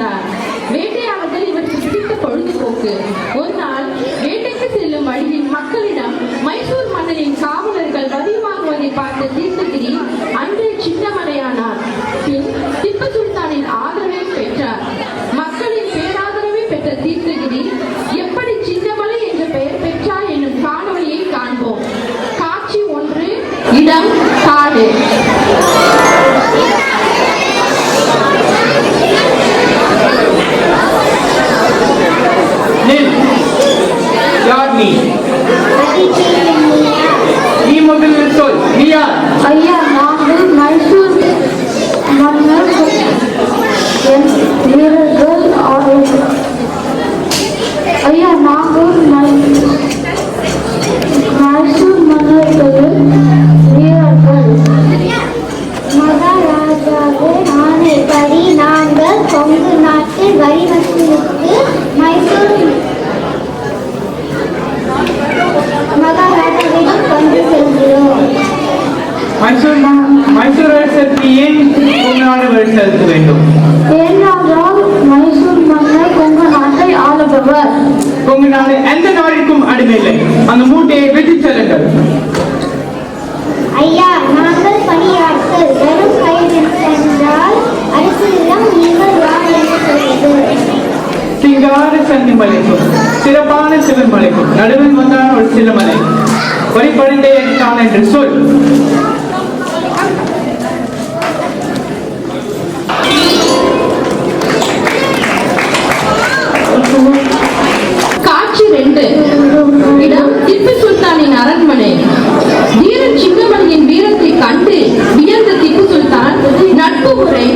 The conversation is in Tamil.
இருந்தார். வேட்டையாடுதல் இவருக்கு பிடித்த பொழுதுபோக்கு. ஒரு நாள் வேட்டைக்கு செல்லும் வழியில் மக்களிடம் மைசூர் மன்னரின் காவலர்கள் வரி வாங்குவதை பார்த்த தீர்த்தகிரி அன்றே சின்னமலையானார். பின் திப்பு சுல்தானின் ஆதரவை பெற்றார். மக்களின் பேராதரவை பெற்ற தீர்த்தகிரி எப்படி சின்னமலை என்ற பெயர் பெற்றார் என்னும் காணொளியை காண்போம். காட்சி 1. இடம் காடு. யார் நீ? நீ முதலில் சொல், நீ யார்? ஐயா, நாங்கள் மைசூர் மன்னர் வீரர்கள். ஐயா, நாங்கள் மைசூர் மன்னர்களின் வீரர்கள். மகாராஜாவே ஆணைப்படி நாங்கள் கொங்கு நாட்டில் வரி வசூலுக்கு மைசூர் மகாராஜாவிடம் கொண்டு செல்கிறோம். மைசூர் அரசருக்கு ஏன் கொங்கு நாடு வரி செலுத்த வேண்டும்? ஏனென்றால் மைசூர் மன்னர் கொங்கு நாட்டை ஆளுபவர். கொங்கு நாடு எந்த நாட்டிற்கும் அடிமையில்லை. அந்த மூட்டையை வெட்டி செல்லுங்கள். ஐயா, நாங்கள் பணியாட்கள். வெறும் கையில் சென்றால் அரசிடம் நீங்கள் யார் என்று சொல்வது? சிங்கார சந்தி மலைக்கும் சிறப்பான சிவன் மலைக்கும் நடுவில் வந்தான ஒரு சில மலை வழிபடிந்தே எடுத்தான் என்று சொல். காட்சி 2. இடம் திப்பு சுல்தானின் அரண்மனை. வீர சின்னமலையின் வீரத்தை கண்டு வியந்த திப்பு சுல்தான் நட்பு முறை